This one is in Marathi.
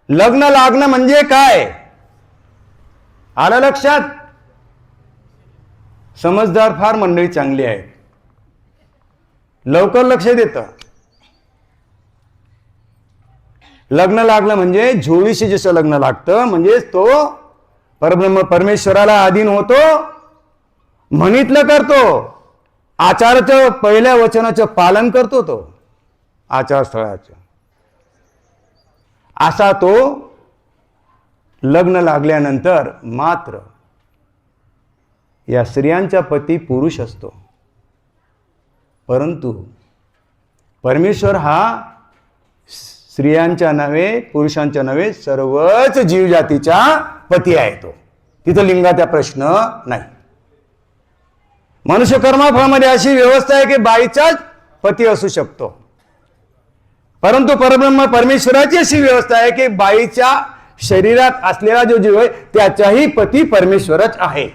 लग्न लागणं म्हणजे काय? आलं लक्षात? समजदार फार मंडळी चांगली आहे, लवकर लक्ष देतं. लग्न लागलं म्हणजे झोळीशी जसं लग्न लागतं, म्हणजे तो परब्रह्म परमेश्वराला अधीन होतो, म्हणितलं करतो, आचाराचं पहिल्या वचनाचं पालन करतो, तो आचारस्थळाचं. असा तो लग्न लागल्यानंतर मात्र या स्त्रियांचा पती पुरुष असतो, परंतु परमेश्वर हा स्त्रियांच्या नव्हे, पुरुषांच्या नव्हे, सर्वच जीवजातीचा पती आहे. तो तिथं लिंगाचा प्रश्न नाही. मनुष्य कर्मफळामध्ये अशी व्यवस्था आहे की बाईचाच पती असू शकतो, परंतु परब्रह्म परमेश्वराची अशी व्यवस्था आहे की बाईच्या शरीरात असलेला जो जीव आहे त्याचाही पती परमेश्वरच आहे.